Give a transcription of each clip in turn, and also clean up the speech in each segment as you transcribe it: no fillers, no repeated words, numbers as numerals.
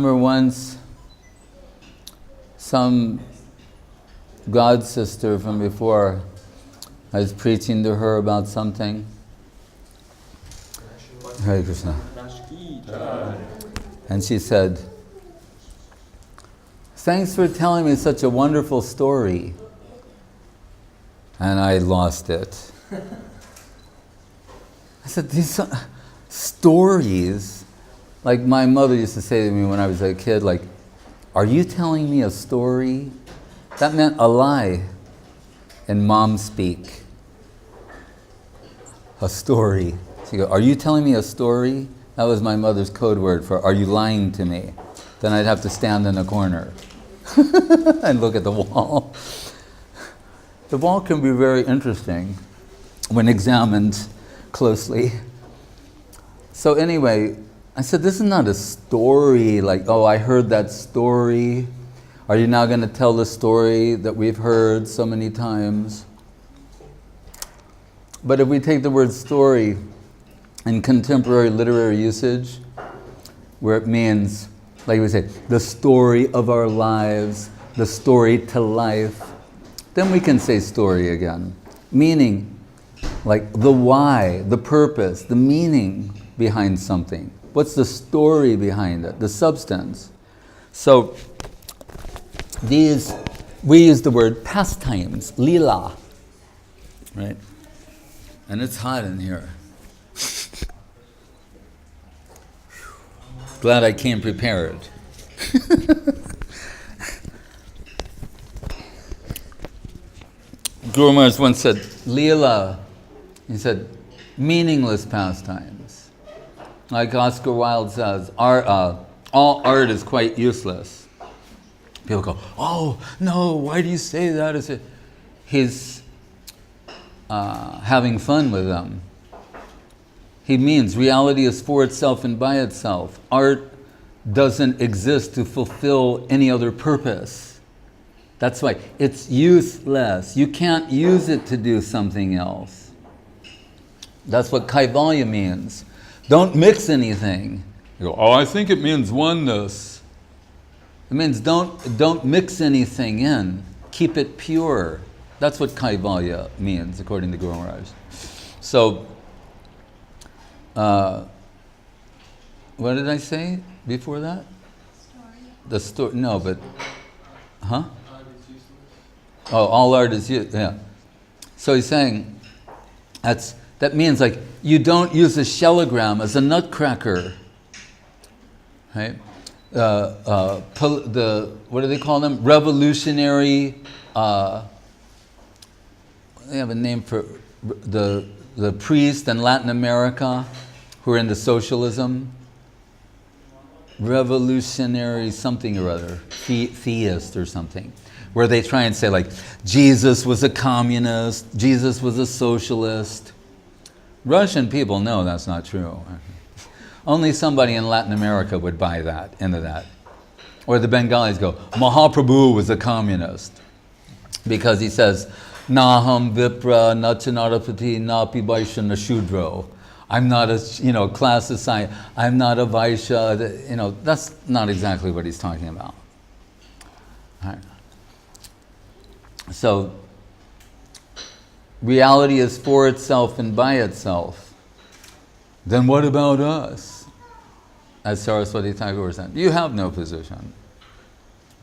remember once some god sister from before, I was preaching to her about something. Hare Krishna. And she said, "Thanks for telling me such a wonderful story." And I lost it. I said, "These stories," like my mother used to say to me when I was a kid, like, "Are you telling me a story?" That meant a lie in mom speak. A story. She goes, "Are you telling me a story?" That was my mother's code word for, "Are you lying to me?" Then I'd have to stand in a corner and look at the wall. The wall can be very interesting when examined closely. So anyway, I said, "This is not a story like, oh, I heard that story. Are you now going to tell the story that we've heard so many times?" But if we take the word story in contemporary literary usage, where it means, like we say, the story of our lives, the story to life, then we can say story again. Meaning, like the why, the purpose, the meaning behind something. What's the story behind it, the substance? So, we use the word pastimes, lila, right? And it's hot in here. Glad I came prepared. Guru Maharaj once said, Leela, he said, meaningless pastimes. Like Oscar Wilde says, all art is quite useless. People go, "Oh, no, why do you say that?" He's having fun with them. He means reality is for itself and by itself. Art doesn't exist to fulfill any other purpose. That's why it's useless. You can't use it to do something else. That's what kaivalya means. Don't mix anything. You go, "Oh, I think it means oneness." It means don't mix anything in. Keep it pure. That's what kaivalya means, according to Guru Maharaj. So, what did I say before that? Story. The story. No, but, huh? Oh, all art is used. Yeah. So he's saying that means like you don't use a shellogram as a nutcracker, right? What do they call them? Revolutionary. They have a name for the priest in Latin America who are into socialism. Revolutionary something or other, theist or something, where they try and say like, Jesus was a communist, Jesus was a socialist. Russian people know that's not true. Only somebody in Latin America would buy that, into that. Or the Bengalis go, Mahaprabhu was a communist. Because he says, Naham Vipra Nachanarapati Napi Vaishya Nashudro. I'm not a class society, I'm not a Vaishya. That's not exactly what he's talking about. All right. So, reality is for itself and by itself. Then what about us? As Saraswati Thakur said, you have no position.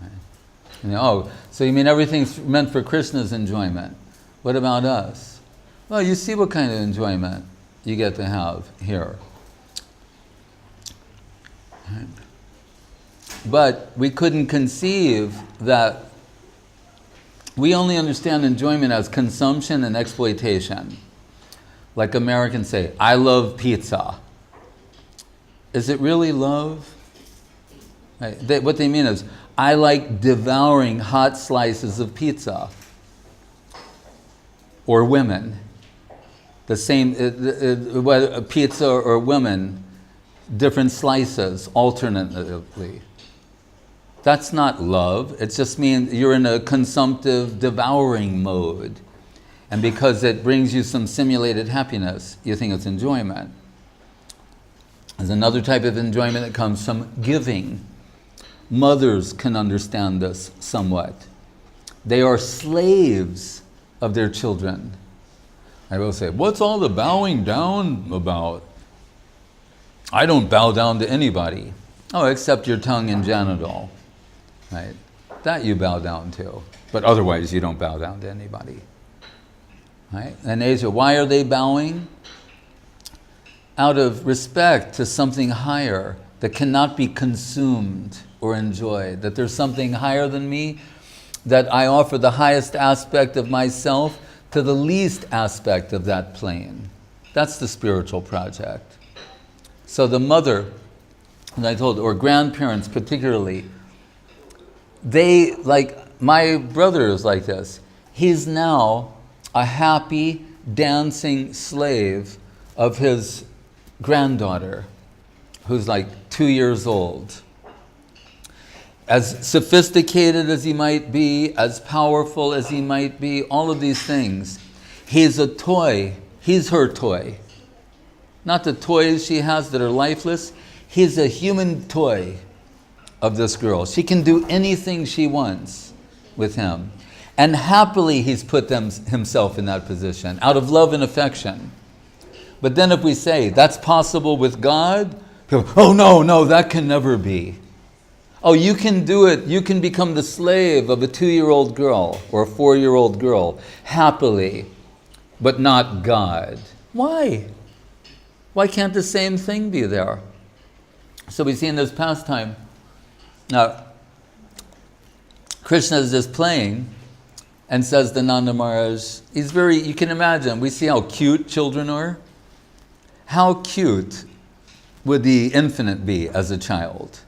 Right? So you mean everything's meant for Krishna's enjoyment. What about us? Well, you see what kind of enjoyment you get to have here. Right? But we couldn't conceive that we only understand enjoyment as consumption and exploitation. Like Americans say, I love pizza. Is it really love? Right. What they mean is, I like devouring hot slices of pizza. Or women. The same, whether pizza or women, different slices alternately. That's not love. It just means you're in a consumptive, devouring mode. And because it brings you some simulated happiness, you think it's enjoyment. There's another type of enjoyment that comes from giving. mothers can understand this somewhat. They are slaves of their children. I will say, what's all the bowing down about? I don't bow down to anybody. Oh, except your tongue and genital, right? That you bow down to. But otherwise, you don't bow down to anybody. Right? And Asia, why are they bowing? Out of respect to something higher that cannot be consumed or enjoyed. That there's something higher than me, that I offer the highest aspect of myself to the least aspect of that plane. That's the spiritual project. So the mother, and I told, or grandparents particularly, they, like, my brother is like this. He's now a happy, dancing slave of his granddaughter, who's like 2 years old. As sophisticated as he might be, as powerful as he might be, all of these things, he's a toy. He's her toy. Not the toys she has that are lifeless. He's a human toy of this girl. She can do anything she wants with him. And happily he's put himself in that position, out of love and affection. But then if we say, that's possible with God, people, oh no, that can never be. Oh, you can do it. You can become the slave of a 2-year-old girl or a 4-year-old girl, happily, but not God. Why? Why can't the same thing be there? So we see in this pastime, now, Krishna is just playing and says to Nanda Maharaj, he's very, you can imagine, we see how cute children are. How cute would the infinite be as a child?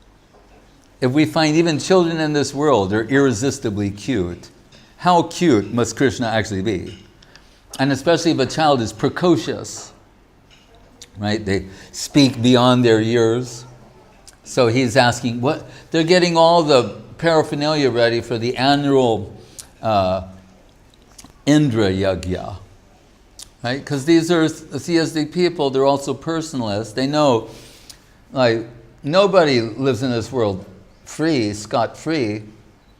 If we find even children in this world are irresistibly cute, how cute must Krishna actually be? And especially if a child is precocious, right? They speak beyond their years. So he's asking, what? They're getting all the paraphernalia ready for the annual Indra Yagya, right? Because these are theistic people, they're also personalists. They know, like, nobody lives in this world free, scot-free.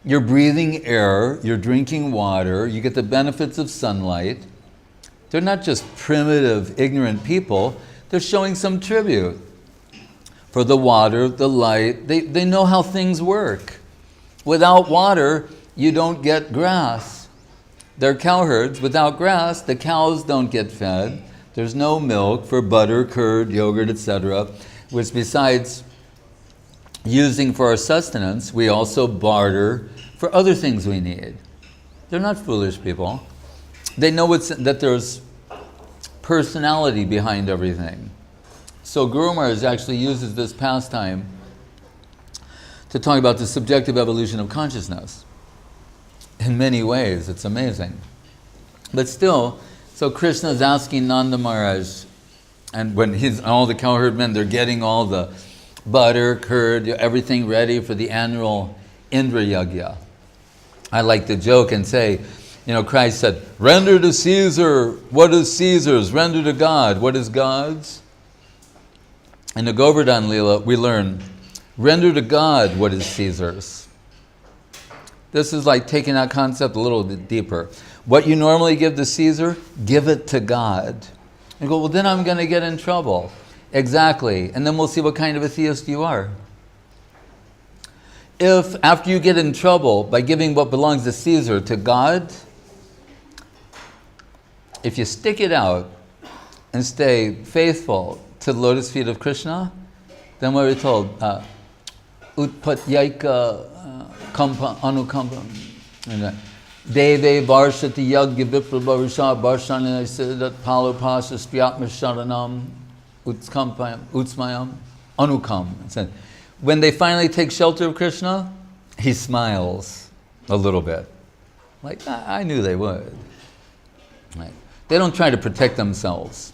You're breathing air, you're drinking water, you get the benefits of sunlight. They're not just primitive, ignorant people, they're showing some tribute for the water, the light. They know how things work. Without water, you don't get grass. They're cowherds. Without grass, the cows don't get fed. There's no milk for butter, curd, yogurt, etc., which besides using for our sustenance, we also barter for other things we need. They're not foolish people. They know that there's personality behind everything. So Guru Maharaj actually uses this pastime to talk about the subjective evolution of consciousness. In many ways, it's amazing. But still, so Krishna is asking Nanda Maharaj, and when all the cowherd men, they're getting all the butter, curd, everything ready for the annual Indra Yagya. I like to joke and say, Christ said, render to Caesar what is Caesar's, render to God what is God's. In the Govardhan Leela, we learn, render to God what is Caesar's. This is like taking that concept a little bit deeper. What you normally give to Caesar, give it to God. And go, well, then I'm going to get in trouble. Exactly. And then we'll see what kind of a theist you are. If, after you get in trouble by giving what belongs to Caesar to God, if you stick it out and stay faithful to the lotus feet of Krishna, then what we're told, utpatyaika kampa anukampa, deve varshati yagya viprabhavisha varshana siddhat palapasa spyatma sharanam utsmayam anukam. When they finally take shelter of Krishna, he smiles a little bit. Like, I knew they would. Right. They don't try to protect themselves.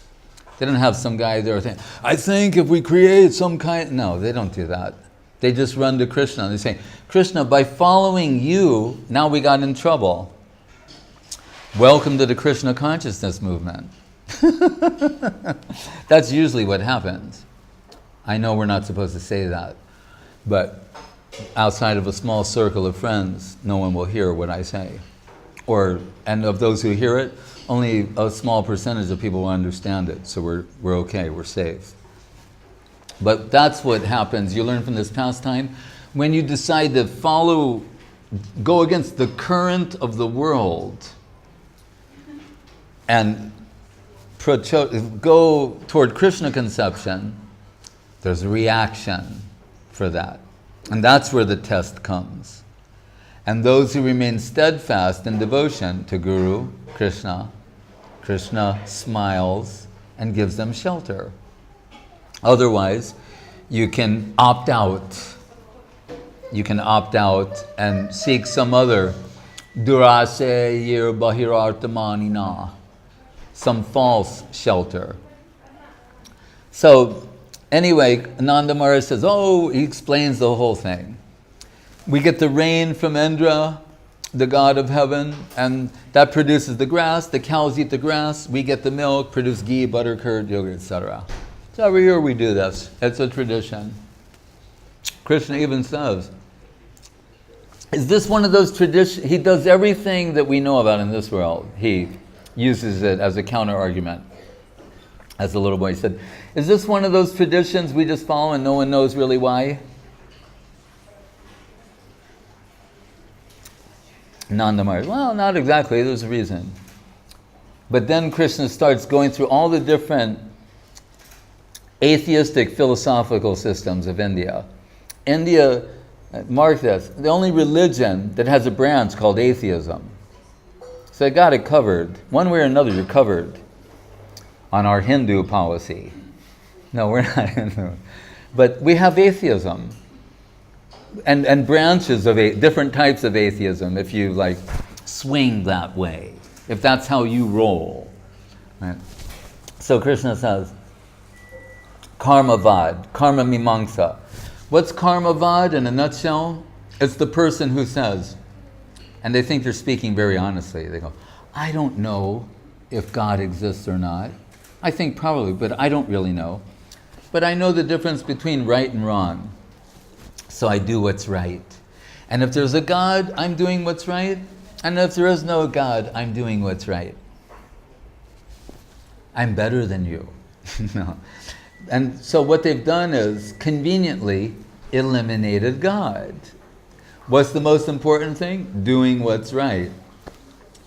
They don't have some guy there saying, I think if we create some kind... No, they don't do that. They just run to Krishna. They say, Krishna, by following you, now we got in trouble. Welcome to the Krishna consciousness movement. That's usually what happens. I know we're not supposed to say that, but outside of a small circle of friends, no one will hear what I say. And of those who hear it, only a small percentage of people will understand it. So we're okay, we're safe. But that's what happens. You learn from this pastime. When you decide to go against the current of the world and go toward Krishna conception, there's a reaction for that. And that's where the test comes. And those who remain steadfast in devotion to Guru, Krishna smiles and gives them shelter. Otherwise, you can opt out. You can opt out and seek some other durase yir bahirartamanina, some false shelter. So, anyway, Nanda Maharaj says, he explains the whole thing. We get the rain from Indra, the god of heaven, and that produces the grass. The cows eat the grass. We get the milk, produce ghee, butter, curd, yogurt, etc. So every year we do this. It's a tradition. Krishna even says, is this one of those traditions? He does everything that we know about in this world. He uses it as a counter-argument. As a little boy, he said, is this one of those traditions we just follow and no one knows really why? Nanda Maharaj, well, not exactly, there's a reason. But then Krishna starts going through all the different atheistic philosophical systems of India. India, mark this, the only religion that has a branch called atheism. So they got it covered. One way or another, you're covered on our Hindu policy. No, we're not Hindu. But we have atheism. And branches of different types of atheism, if you swing that way, if that's how you roll. Right? So Krishna says, karmavad, karma mimamsa. What's karmavad in a nutshell? It's the person who says, and they think they're speaking very honestly, they go, I don't know if God exists or not. I think probably, but I don't really know. But I know the difference between right and wrong. So I do what's right. And if there's a God, I'm doing what's right. And if there is no God, I'm doing what's right. I'm better than you. No. And so what they've done is conveniently eliminated God. What's the most important thing? Doing what's right.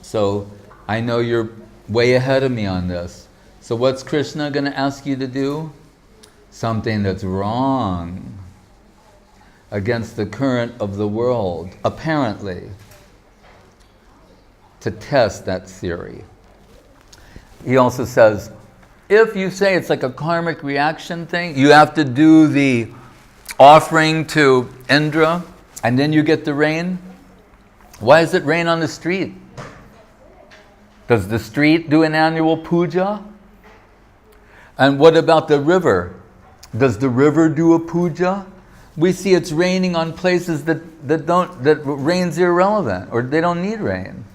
So I know you're way ahead of me on this. So what's Krishna going to ask you to do? Something that's wrong, against the current of the world, apparently, to test that theory. He also says, if you say it's like a karmic reaction thing, you have to do the offering to Indra, and then you get the rain. Why does it rain on the street? Does the street do an annual puja? And what about the river? Does the river do a puja? We see it's raining on places that rain's irrelevant, or they don't need rain.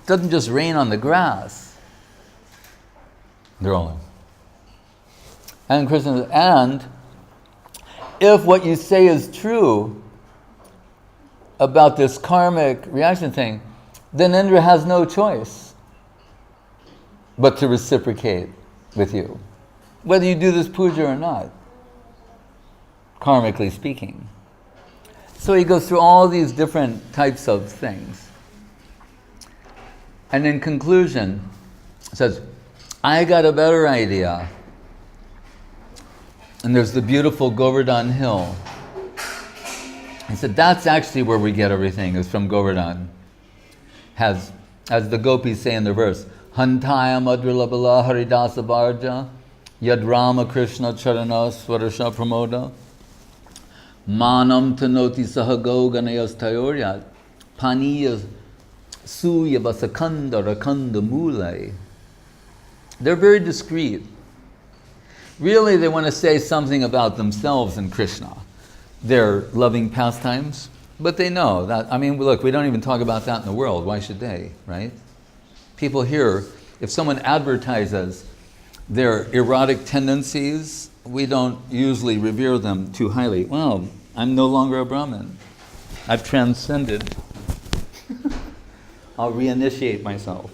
It doesn't just rain on the grass. They're all. And Krishna says, and if what you say is true about this karmic reaction thing, then Indra has no choice but to reciprocate with you, whether you do this puja or not, karmically speaking. So he goes through all these different types of things. And in conclusion, says, I got a better idea. And there's the beautiful Govardhan Hill. He said, that's actually where we get everything, is from Govardhan. As the gopis say in the verse, Hantaya madrilabala haridasa varja, yad Rama Krishna charana swarasha pramoda, manam tanoti sahago ganayas tayoryat, paniya suya vasakanda rakanda mulai. They're very discreet. Really, they want to say something about themselves and Krishna, their loving pastimes, but they know that, look, we don't even talk about that in the world. Why should they, right? People here, if someone advertises their erotic tendencies, we don't usually revere them too highly. Well, I'm no longer a Brahmin. I've transcended. I'll reinitiate myself.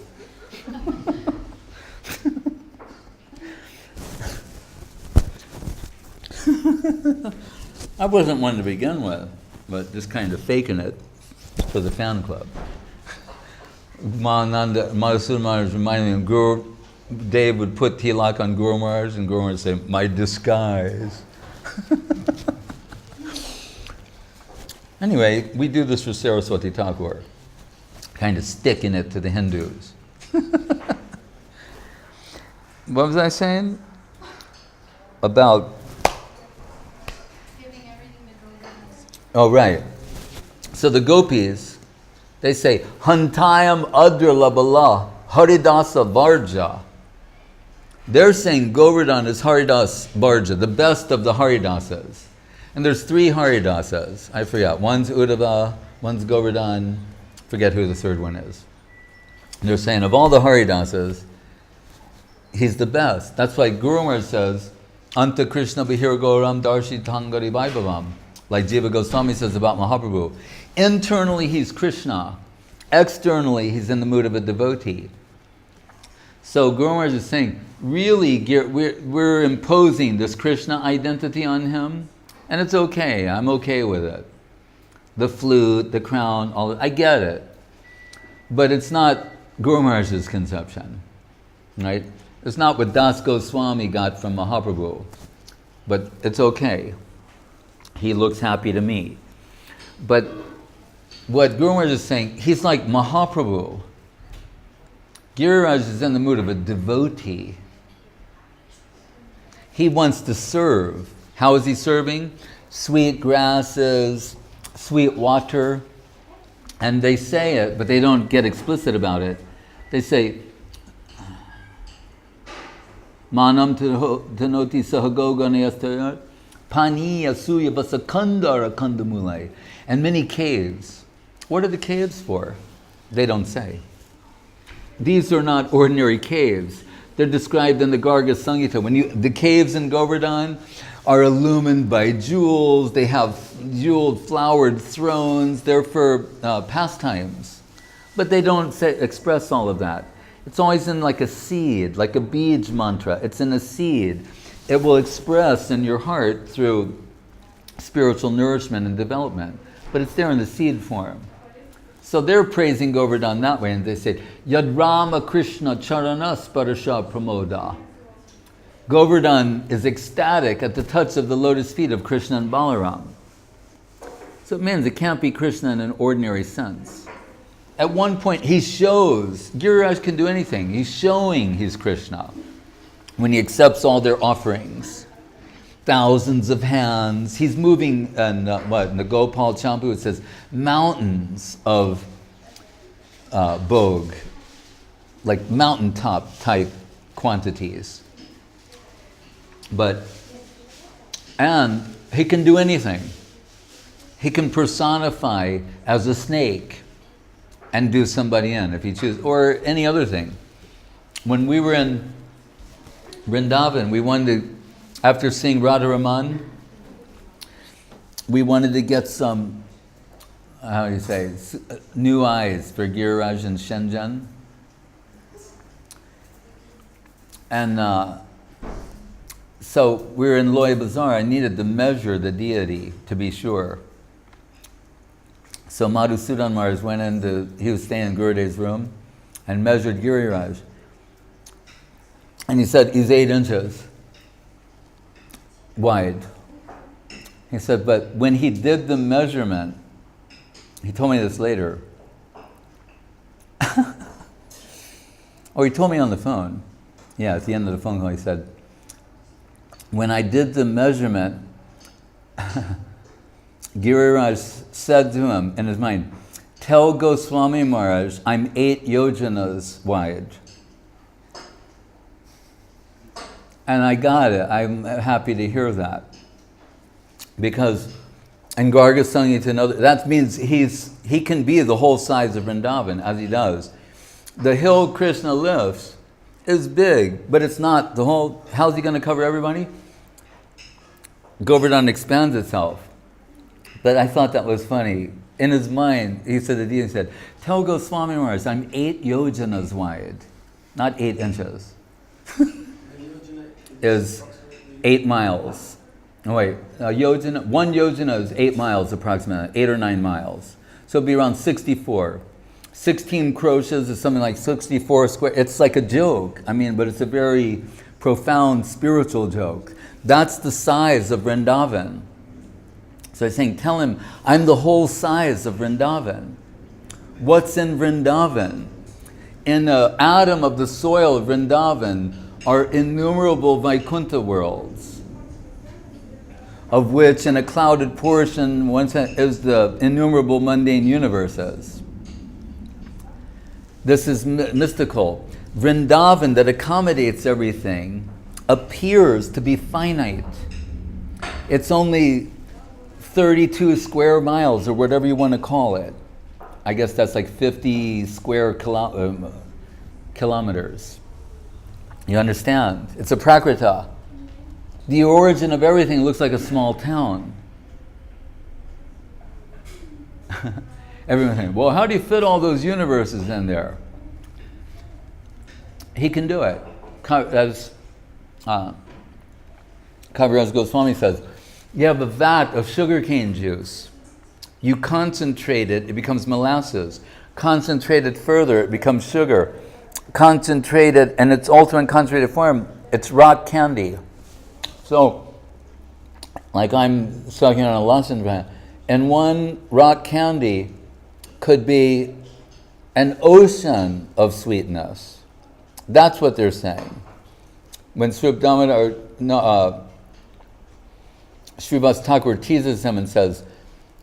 I wasn't one to begin with, but just kind of faking it for the fan club. Madhusudana Maharaj reminded me, Guru, Dave would put tilak on Guru Maharaj, and Guru Maharaj would say, my disguise. Anyway, we do this for Saraswati Thakur, kind of sticking it to the Hindus. What was I saying? About... Giving everything to Govardhan. Oh, right. So the gopis, they say, Hantayam Adralabala Haridasa Varja. They're saying Govardhan is Haridas Varja, the best of the Haridasas. And there's 3 Haridasas. I forgot. One's Uddhava, one's Govardhan. Forget who the third one is. And they're saying of all the Haridasas, he's the best. That's why Guru Maharaj says, Anta Krishna Bihir Gauram Darshi Tangari Vaibhavam. Like Jiva Goswami says about Mahaprabhu. Internally, he's Krishna. Externally, he's in the mood of a devotee. So Guru Maharaj is saying, really, we're imposing this Krishna identity on him, and it's okay. I'm okay with it. The flute, the crown, all I get it. But it's not Guru Maharaj's conception, right? It's not what Das Goswami got from Mahaprabhu, but it's okay. He looks happy to me. But what Guru Maharaj is saying, he's like Mahaprabhu. Giriraj is in the mood of a devotee. He wants to serve. How is he serving? Sweet grasses, sweet water. And they say it, but they don't get explicit about it. They say, Manam tanoti sahagoganayastayat pani asuya vasakandara kandamulai. And many caves. What are the caves for? They don't say. These are not ordinary caves. They're described in the Garga Samhita. The caves in Govardhan are illumined by jewels. They have jeweled flowered thrones. They're for pastimes. But they don't express all of that. It's always in like a seed, like a bij mantra. It's in a seed. It will express in your heart through spiritual nourishment and development. But it's there in the seed form. So they're praising Govardhan that way, and they say, Yad Rama Krishna Charana Sparasha Pramoda. Govardhan is ecstatic at the touch of the lotus feet of Krishna and Balaram. So it means it can't be Krishna in an ordinary sense. At one point, he shows, Giriraj can do anything. He's showing he's Krishna when he accepts all their offerings. Thousands of hands. He's moving, in the Gopal Champu, it says, mountains of bhog, like mountaintop type quantities. And he can do anything. He can personify as a snake and do somebody in if he chooses, or any other thing. When we were in Vrindavan, we wanted to, after seeing Radharaman, we wanted to get some, how do you say, new eyes for Giriraj and Shenzhen. And so we were in Loy Bazaar. I needed to measure the deity to be sure. So Madhusudana Maharaj went into, he was staying in Gurudev's room, and measured Giriraj. And he said, he's 8 inches wide. He said, but when he did the measurement, he told me this later. Or he told me on the phone. Yeah, at the end of the phone call, he said, when I did the measurement, Giriraj said to him in his mind, tell Goswami Maharaj, I'm 8 yojanas wide. And I got it. I'm happy to hear that. Because in Garga Samhita, that means he can be the whole size of Vrindavan, as he does. The hill Krishna lifts is big, but it's not the whole. How's he going to cover everybody? Govardhan expands itself. But I thought that was funny. In his mind, he said, the deity said, tell Goswami Maharaj, I'm 8 yojanas wide, not 8 inches. Is 8 miles. Oh wait, yojana, 1 yojana is 8 miles approximately, 8 or 9 miles. So it'd be around 64. 16 kroshas is something like 64 square. It's like a joke. I mean, but it's a very profound spiritual joke. That's the size of Vrindavan. So he's saying, tell him, I'm the whole size of Vrindavan. What's in Vrindavan? In an atom of the soil of Vrindavan are innumerable Vaikuntha worlds, of which in a clouded portion is the innumerable mundane universes. This is mystical. Vrindavan, that accommodates everything, appears to be finite. It's only 32 square miles, or whatever you want to call it. I guess that's like 50 square kilometers. You understand? It's a prakrita. The origin of everything looks like a small town. Everyone's saying, well, how do you fit all those universes in there? He can do it. As Kaviraj Goswami says, you have a vat of sugarcane juice. You concentrate it, it becomes molasses. Concentrate it further, it becomes sugar. Concentrate it, and its ultimate concentrated form, it's rock candy. So, like I'm sucking on a lozenge, and one rock candy could be an ocean of sweetness. That's what they're saying. When Srila Damodar, Srivas Thakur teases him and says,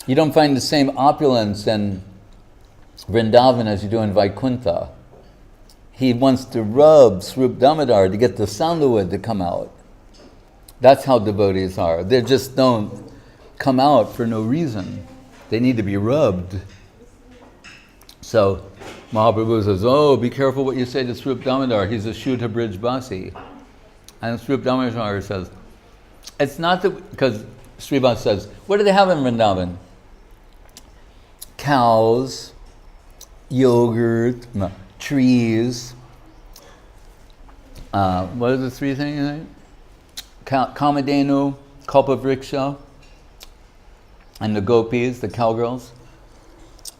you don't find the same opulence in Vrindavan as you do in Vaikuntha. He wants to rub Srila Damodar to get the sandalwood to come out. That's how devotees are. They just don't come out for no reason. They need to be rubbed. So Mahaprabhu says, oh, be careful what you say to Srila Damodar. He's a Shuddha Bridge Basi. And Srila Damodar says, it's not that, because Srivas says, what do they have in Vrindavan? Cows, yogurt, trees. What are the 3 things? Kamadhenu, Kalpavriksha, and the gopis, the cowgirls.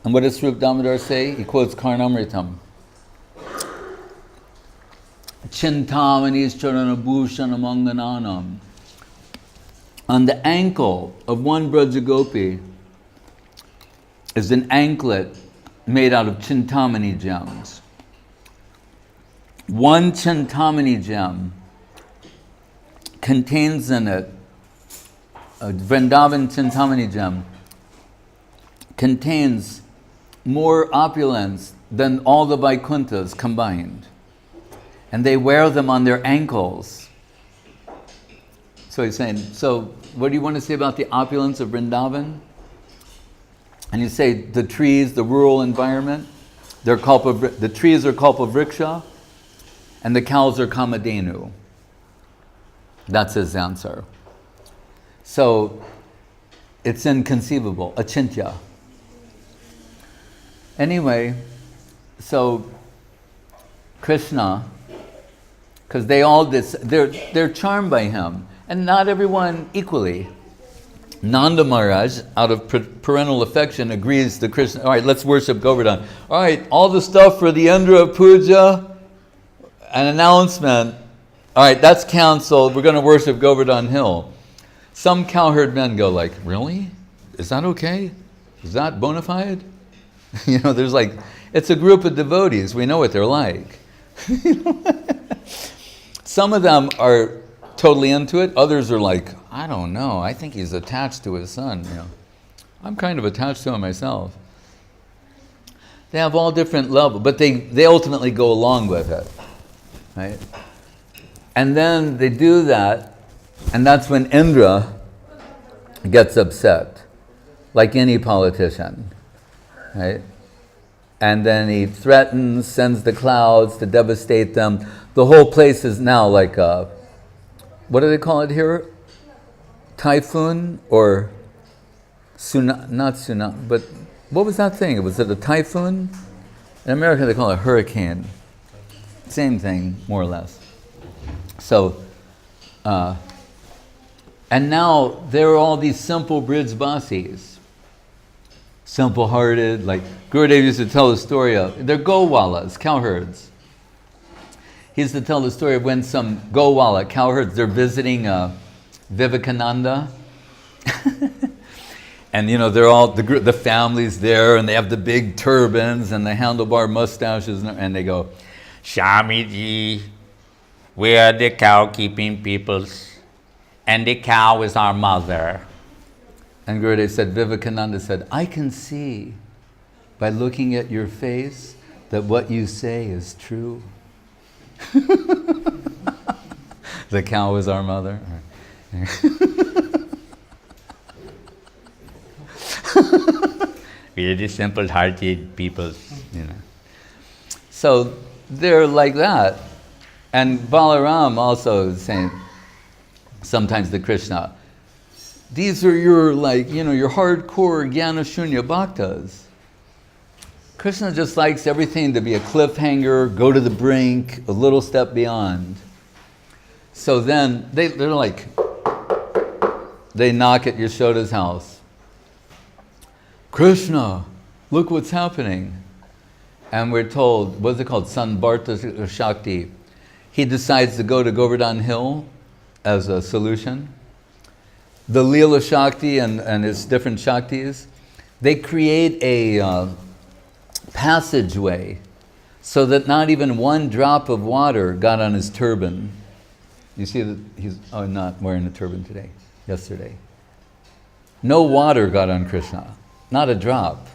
And what does Srila Damodar say? He quotes Karnamritam. Chintamani's charanabhushan amangananam. On the ankle of one Brajagopi is an anklet made out of Chintamani gems. One Chintamani gem contains in it, a Vrindavan Chintamani gem, contains more opulence than all the Vaikunthas combined. And they wear them on their ankles. So he's saying, so what do you want to say about the opulence of Vrindavan? And you say the trees, the rural environment, the trees are Kalpavriksha, and the cows are Kamadhenu. That's his answer. So it's inconceivable, achintya. Anyway, so Krishna, because they're charmed by him, and not everyone equally. Nanda Maharaj, out of parental affection, agrees to Krishna. All right, let's worship Govardhan. All right, all the stuff for the Indra Puja, an announcement. All right, that's canceled. We're going to worship Govardhan Hill. Some cowherd men go like, really? Is that okay? Is that bona fide? There's like, it's a group of devotees. We know what they're like. Some of them are totally into it. Others are like, I don't know. I think he's attached to his son. I'm kind of attached to him myself. They have all different levels, but they ultimately go along with it, right? And then they do that, and that's when Indra gets upset, like any politician, right? And then he threatens, sends the clouds to devastate them. The whole place is now like a, what do they call it here? Typhoon or tsunami, not tsunami, but what was that thing? Was it a typhoon? In America they call it a hurricane. Same thing, more or less. So, and now there are all these simple Brijbasis, simple-hearted, like Gurudev used to tell the story of, they're Gowalas, cowherds. He used to tell the story of when some Gowala, cowherds, they're visiting Vivekananda. And you know, they're all, the family's there, and they have the big turbans and the handlebar mustaches, and they go, Swamiji, we are the cow-keeping peoples, and the cow is our mother. And Gurudev said, Vivekananda said, I can see by looking at your face that what you say is true. The cow is our mother. We are the simple-hearted people, you know. So they're like that. And Balaram also is saying sometimes to Krishna, these are your, like, you know, your hardcore Jnana Shunya Bhaktas. Krishna just likes everything to be a cliffhanger, go to the brink, a little step beyond. So then they're like, they knock at Yashoda's house. Krishna, look what's happening. And we're told, what's it called? Sanbharta Shakti. He decides to go to Govardhan Hill as a solution. The Leela Shakti and its different Shaktis, they create a passageway so that not even one drop of water got on his turban. You see that he's not wearing a turban today, yesterday. No water got on Krishna, not a drop.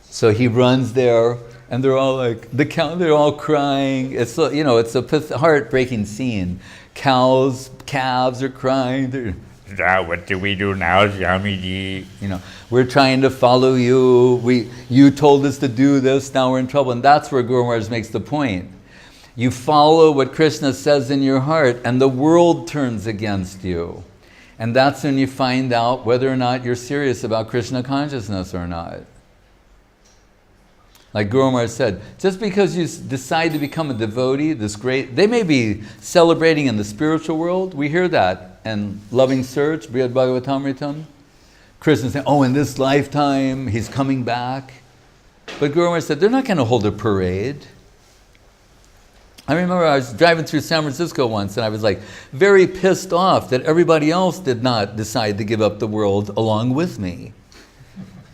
So he runs there, and they're all like, they're all crying. It's, you know, it's a heartbreaking scene. Cows, calves are crying. What do we do now, Swamiji? You know, we're trying to follow you. You told us to do this. Now we're in trouble. And that's where Guru Maharaj makes the point. You follow what Krishna says in your heart, and the world turns against you. And that's when you find out whether or not you're serious about Krishna consciousness or not. Like Guru Maharaj said, just because you decide to become a devotee, they may be celebrating in the spiritual world. We hear that in Loving Search, Brihad Bhagavatamritam. Krishna saying, oh, in this lifetime, he's coming back. But Guru Maharaj said, they're not going to hold a parade. I remember I was driving through San Francisco once, and I was like very pissed off that everybody else did not decide to give up the world along with me.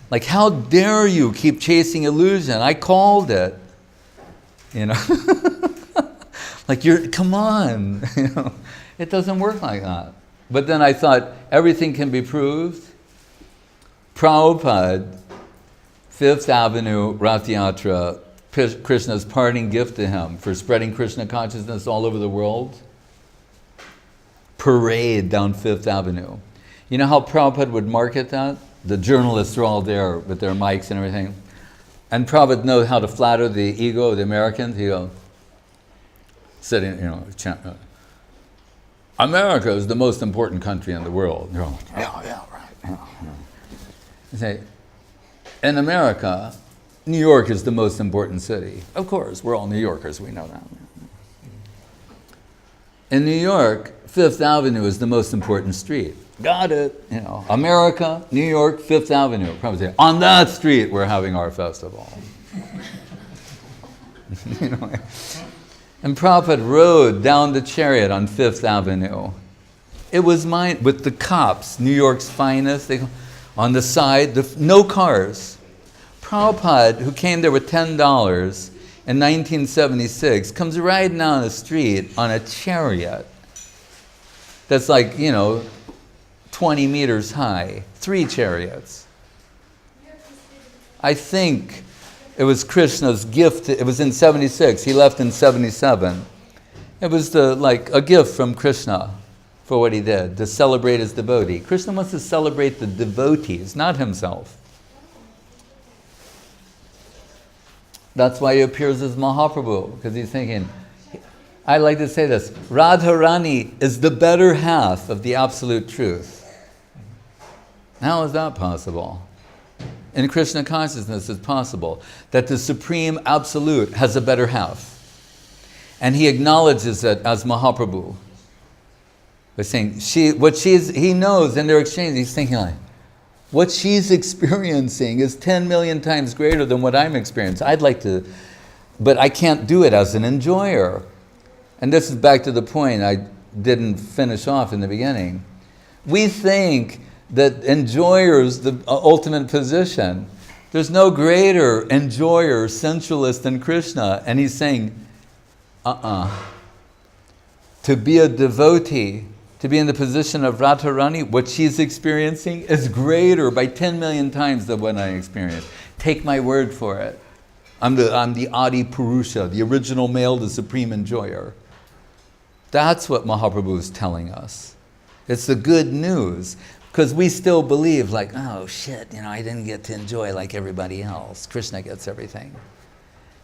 Like, how dare you keep chasing illusion? I called it. You know? Like, come on. You know? It doesn't work like that. But then I thought, everything can be proved. Prabhupada, Fifth Avenue, Rath Yatra, Krishna's parting gift to him for spreading Krishna consciousness all over the world. Parade down Fifth Avenue. You know how Prabhupada would market that? The journalists are all there with their mics and everything. And Prabhupada knows how to flatter the ego of the Americans. He goes, sitting, you know, America is the most important country in the world. They're all like, yeah, right. Yeah. He say, in America, New York is the most important city. Of course, we're all New Yorkers, we know that. In New York, Fifth Avenue is the most important street. Got it. You know, America, New York, Fifth Avenue. Probably say, on that street we're having our festival. You know, and Prabhupada rode down the chariot on Fifth Avenue. It was mine with the cops, New York's finest. They, on the side, no cars. Prabhupada, who came there with $10 in 1976, comes riding down the street on a chariot that's like, you know, 20 meters high, 3 chariots. I think it was Krishna's gift. It was in 76. He left in 77. It was like a gift from Krishna for what he did, to celebrate his devotee. Krishna wants to celebrate the devotees, not himself. That's why he appears as Mahaprabhu, because he's thinking, I like to say this, Radharani is the better half of the absolute truth. How is that possible? in Krishna consciousness is possible, that the Supreme Absolute has a better half. And he acknowledges it as Mahaprabhu. By saying, he knows in their exchange, he's thinking like, what she's experiencing is 10 million times greater than what I'm experiencing. I'd like to, but I can't do it as an enjoyer. And this is back to the point I didn't finish off in the beginning. We think that enjoyer's the ultimate position. There's no greater enjoyer, sensualist than Krishna. And he's saying, to be a devotee, to be in the position of Radharani, what she's experiencing is greater by 10 million times than what I experienced. Take my word for it. I'm the Adi Purusha, the original male, the supreme enjoyer. That's what Mahaprabhu is telling us. It's the good news. Because we still believe like, oh shit, I didn't get to enjoy like everybody else. Krishna gets everything.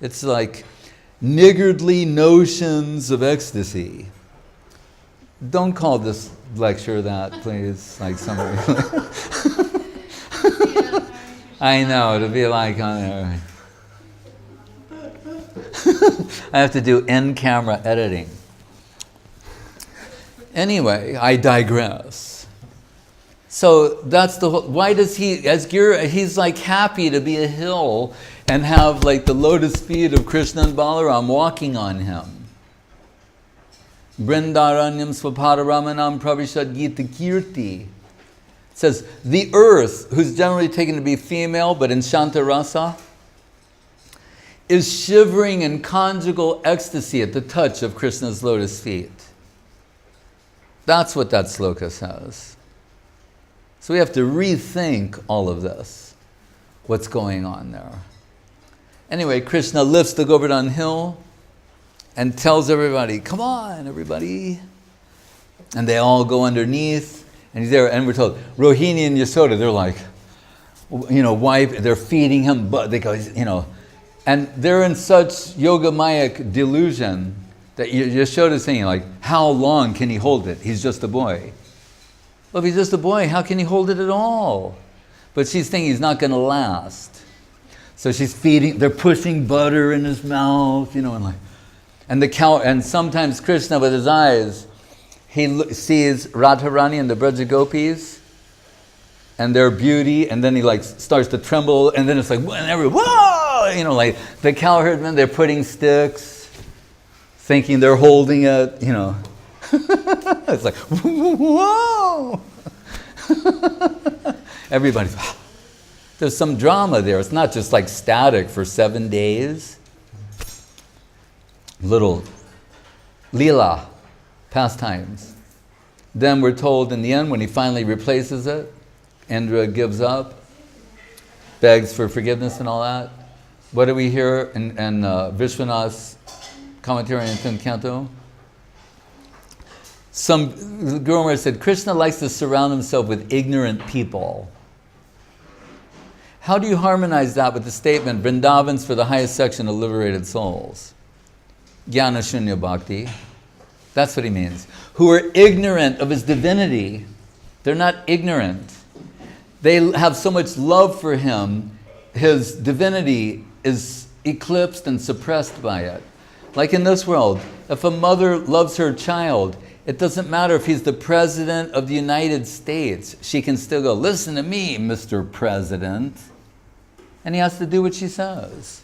It's like niggardly notions of ecstasy. Don't call this lecture that, please. Like somebody. I know, to be like on there. I have to do in-camera editing. Anyway, I digress. So that's the whole, why does he, as Gira, he's like happy to be a hill and have like the lotus feet of Krishna and Balaram walking on him. Brindaranyam Swapadaramanam Pravishad Gita Kirti. It says, the earth, who's generally taken to be female, but in Shanta Rasa, is shivering in conjugal ecstasy at the touch of Krishna's lotus feet. That's what that sloka says. So we have to rethink all of this, what's going on there. Anyway, Krishna lifts the Govardhan hill and tells everybody, come on, everybody. And they all go underneath, and he's there, and we're told, Rohini and Yasoda, they're like, they're feeding him, but they go, and they're in such Yogamayic delusion that Yashoda's saying, like, how long can he hold it? He's just a boy. Well, if he's just a boy, how can he hold it at all? But she's thinking he's not going to last. So she's feeding, they're pushing butter in his mouth, and the cow, and sometimes Krishna with his eyes, he sees Radharani and the Braja Gopis and their beauty, and then he like starts to tremble, and then it's like, whoa, like the cowherdmen, they're putting sticks, thinking they're holding it, It's like, whoa! Everybody's, there's some drama there. It's not just like static for 7 days. Little lila, pastimes. Then we're told in the end, when he finally replaces it, Indra gives up, begs for forgiveness and all that. What do we hear in Vishwanath's commentary in 10th canto? The Guru Maharaj said, Krishna likes to surround himself with ignorant people. How do you harmonize that with the statement, Vrindavan's for the highest section of liberated souls? Jnana Shunya Bhakti. That's what he means. Who are ignorant of his divinity. They're not ignorant. They have so much love for him, his divinity is eclipsed and suppressed by it. Like in this world, if a mother loves her child, it doesn't matter if he's the President of the United States. She can still go, listen to me, Mr. President. And he has to do what she says.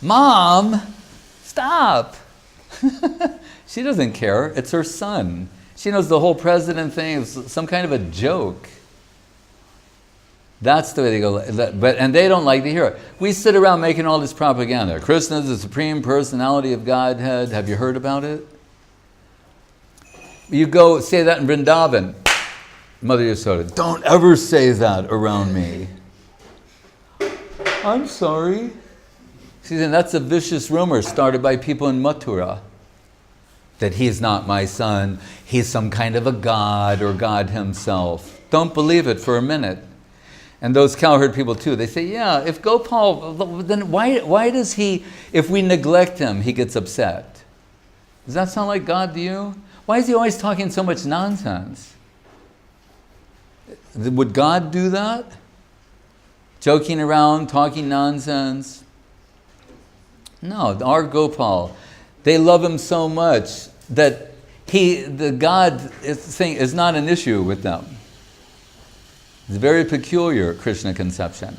Mom, stop. She doesn't care. It's her son. She knows the whole president thing is some kind of a joke. That's the way they go. And they don't like to hear it. We sit around making all this propaganda. Krishna is the Supreme Personality of Godhead. Have you heard about it? You go say that in Vrindavan. Mother Yasoda, don't ever say that around me. I'm sorry. She said, that's a vicious rumor started by people in Mathura. That he's not my son, he's some kind of a god or God himself. Don't believe it for a minute. And those cowherd people too, they say, yeah, if Gopal, then why does he, if we neglect him, he gets upset? Does that sound like God to you? Why is he always talking so much nonsense? Would God do that? joking around, talking nonsense. No, our Gopal, they love him so much that the God thing is not an issue with them. It's very peculiar Krishna conception.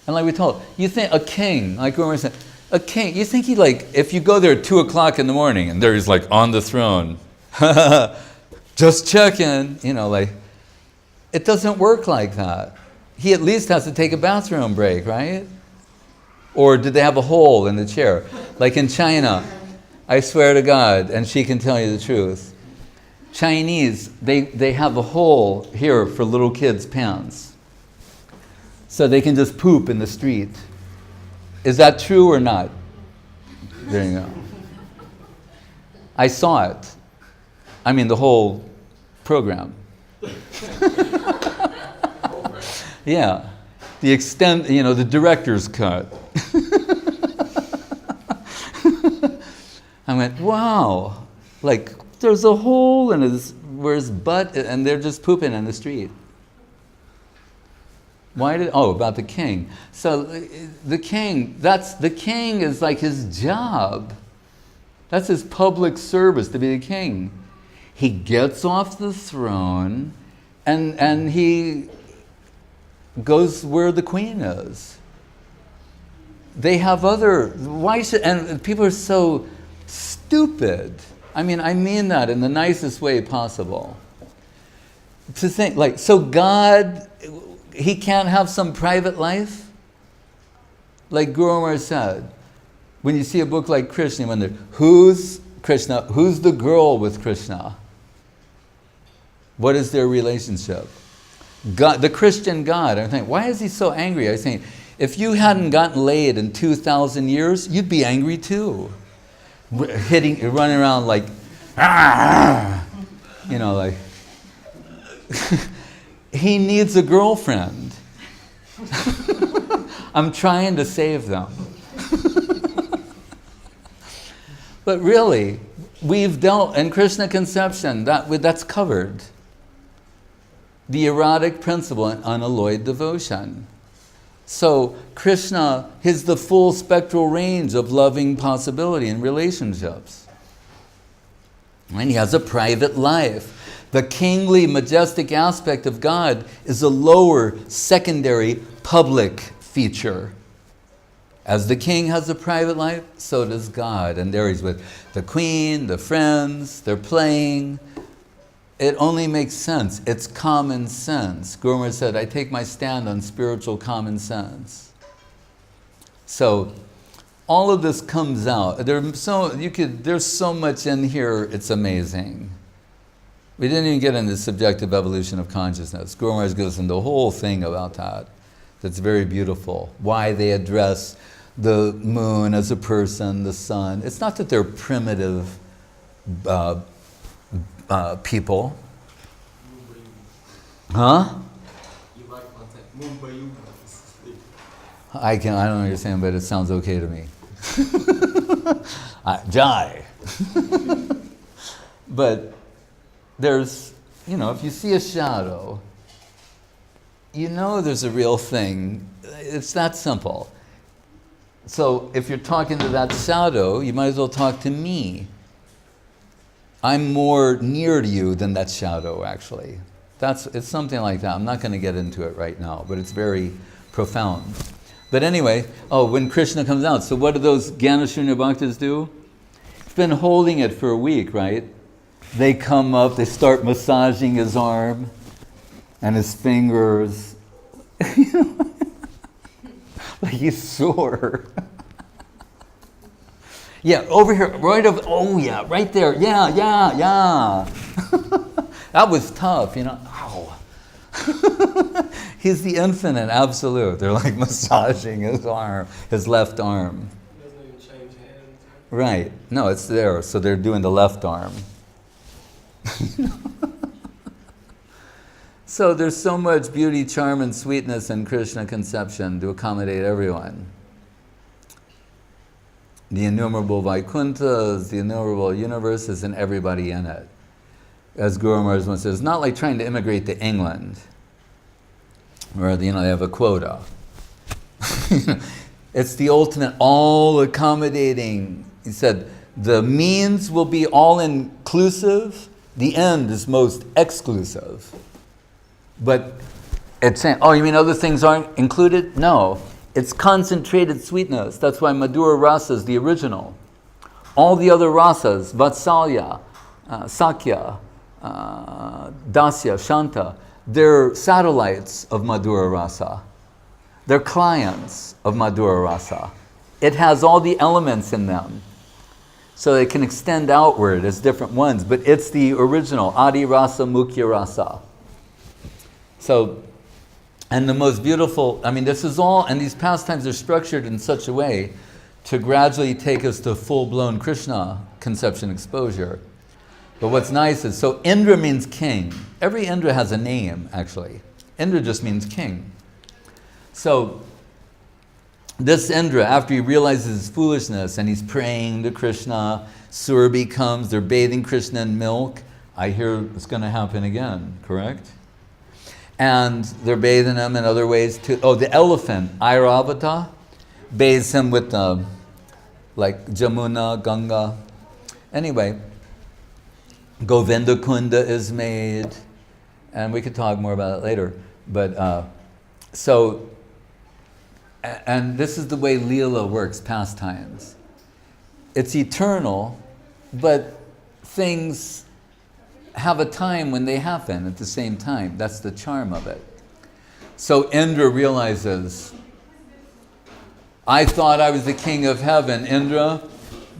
And like we told, you think a king, like Guru Maharaj said, a king, you think he like, if you go there at 2 o'clock in the morning and there he's like on the throne, just checking, like, it doesn't work like that. He at least has to take a bathroom break, right? Or did they have a hole in the chair? Like in China, I swear to God, and she can tell you the truth, Chinese, they have a hole here for little kids' pants. So they can just poop in the street. Is that true or not? There you go. I saw it. I mean, the whole program. Yeah. The extent, the director's cut. I went, wow. Like, there's a hole in where his butt, and they're just pooping in the street. About the king. So the king is like his job. That's his public service, to be the king. He gets off the throne and he goes where the queen is. They have and people are so stupid. I mean that in the nicest way possible. To think, so God, he can't have some private life? Like Guru Maharaj said, when you see a book like Krishna, you wonder, who's Krishna? Who's the girl with Krishna? What is their relationship? God, the Christian God. I'm thinking, why is he so angry? I was saying, if you hadn't gotten laid in 2,000 years, you'd be angry too. Running around like, like... He needs a girlfriend. I'm trying to save them. But really, we've dealt in Krishna conception, that's covered. The erotic principle in unalloyed devotion. So Krishna is the full spectral range of loving possibility in relationships. And he has a private life. The kingly, majestic aspect of God is a lower, secondary, public feature. As the king has a private life, so does God. And there he's with the queen, the friends, they're playing. It only makes sense. It's common sense. Guru Maharaj said, I take my stand on spiritual common sense. So all of this comes out. There's so much in here, it's amazing. We didn't even get into the subjective evolution of consciousness. Guru Maharaj goes into the whole thing about that. That's very beautiful. Why they address the moon as a person, the sun. It's not that they're primitive people. Huh? I don't understand, but it sounds okay to me. Jai. But there's, if you see a shadow, there's a real thing. It's that simple. So if you're talking to that shadow, you might as well talk to me. I'm more near to you than that shadow, actually. It's something like that. I'm not going to get into it right now, but it's very profound. But anyway, when Krishna comes out, so what do those Gyanashunya Bhaktas do? He's been holding it for a week, right? They come up, they start massaging his arm and his fingers. Like he's sore. Yeah, over here, right there. Yeah. That was tough, Ow. He's the infinite absolute. They're like massaging his arm, his left arm. Doesn't even change hands. Right. No, it's there. So they're doing the left arm. So there's so much beauty, charm, and sweetness in Krishna conception to accommodate everyone. The innumerable Vaikunthas, the innumerable universes, and everybody in it. As Guru Maharaj once says, it's not like trying to immigrate to England, where they have a quota. It's the ultimate all accommodating. He said, the means will be all inclusive, the end is most exclusive. But it's saying, oh, you mean other things aren't included? No. It's concentrated sweetness. That's why Madhura Rasa is the original. All the other rasas, Vatsalya, Sakya, Dasya, Shanta, they're satellites of Madhura Rasa. They're clients of Madhura Rasa. It has all the elements in them. So they can extend outward as different ones, but it's the original, Adi Rasa, Mukhya Rasa. So, and the most beautiful, I mean, this is all, and these pastimes are structured in such a way to gradually take us to full-blown Krishna conception exposure. But what's nice is, so Indra means king. Every Indra has a name, actually. Indra just means king. So, this Indra, after he realizes his foolishness and he's praying to Krishna, Surabhi comes, they're bathing Krishna in milk. I hear it's going to happen again, correct? And they're bathing him in other ways too. Oh, the elephant, Airavata, bathes him with like Jamuna, Ganga. Anyway, Govinda Kunda is made, and we could talk more about it later. But and this is the way Leela works, pastimes. It's eternal, but things have a time when they happen at the same time. That's the charm of it. So Indra realizes, I thought I was the king of heaven, Indra,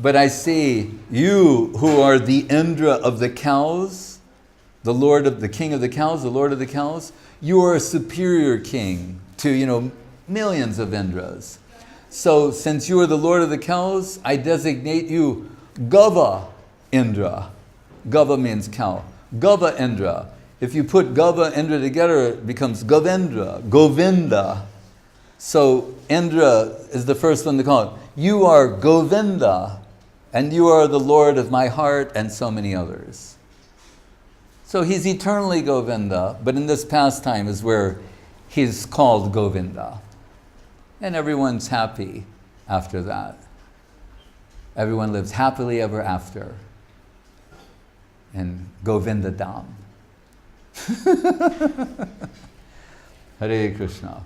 but I see you who are the Indra of the cows, the king of the cows, the lord of the cows, you are a superior king to, millions of Indras. So since you are the lord of the cows, I designate you Gava Indra. Gava means cow. Gava Indra. If you put Gava Indra together, it becomes Govendra, Govinda. So Indra is the first one to call it. You are Govinda, and you are the Lord of my heart, and so many others. So he's eternally Govinda, but in this pastime is where he's called Govinda. And everyone's happy after that. Everyone lives happily ever after. And Govinda Dham. Hare Krishna.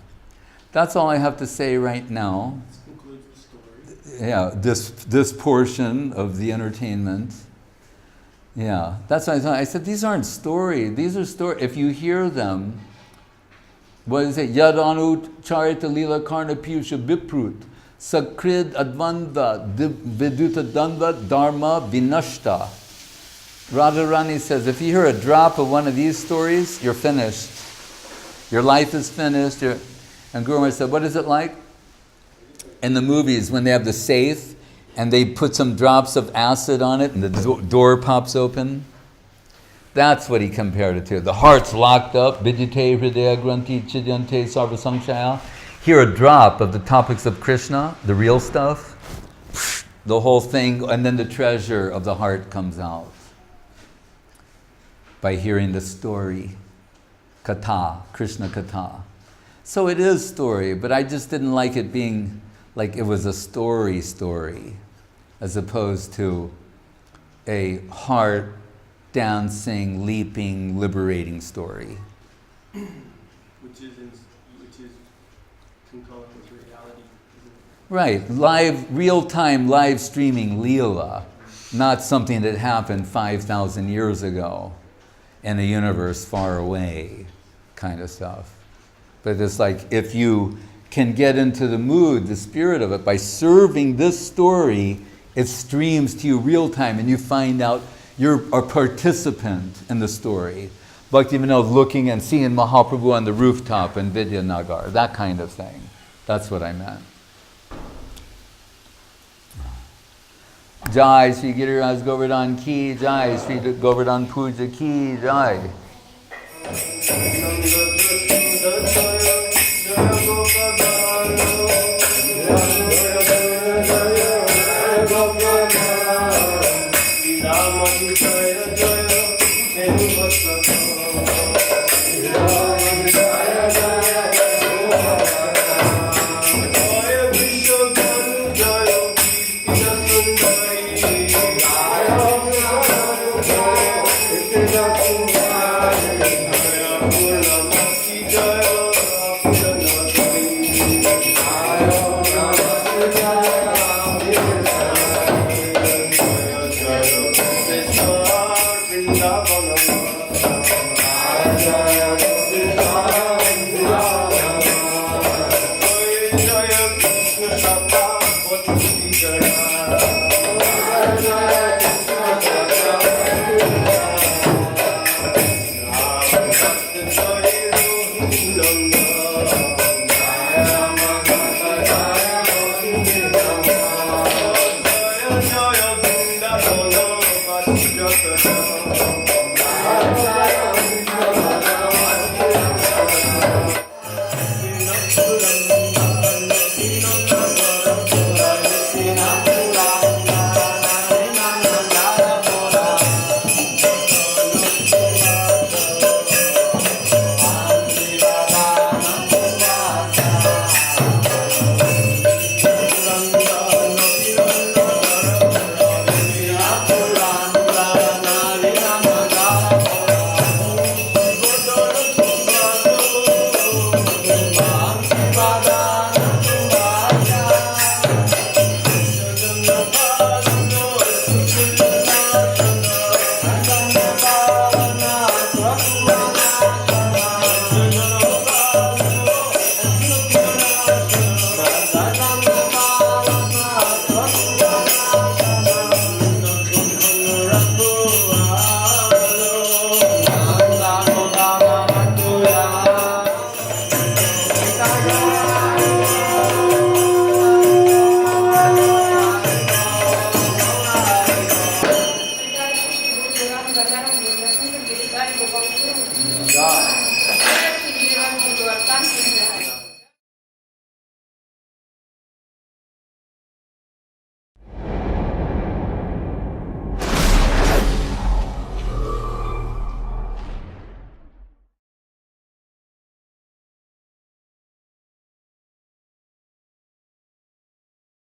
That's all I have to say right now. This concludes the story. Yeah, this portion of the entertainment. Yeah, that's what I thought. I said, these aren't story. These are story. If you hear them, what is it? Yadanu charita lila karna piyusha biprut sakrid advanda viduta danda dharma vinashta. Radharani says, if you hear a drop of one of these stories, you're finished. Your life is finished. And Guru Maharaj said, what is it like? In the movies, when they have the safe, and they put some drops of acid on it, and the door pops open. That's what he compared it to. The heart's locked up. Vidyate hridaya granti chidyante sarva samshaya. Hear a drop of the topics of Krishna, the real stuff. The whole thing, and then the treasure of the heart comes out. By hearing the story. Katha, Krishna Katha. So it is story, but I just didn't like it being like it was a story, as opposed to a heart dancing, leaping, liberating story. Which is concurrent with reality. Right, real-time live streaming Leela, not something that happened 5,000 years ago in a universe far away, kind of stuff. But it's like, if you can get into the mood, the spirit of it, by serving this story, it streams to you real time and you find out you're a participant in the story. Bhaktivinoda looking and seeing Mahaprabhu on the rooftop in Vidyanagar, that kind of thing. That's what I meant. Jai Sri Giriraj Govardhan Ki Jai, Sri Govardhan Puja Ki Jai. Jaya Jaya Jaya Jaya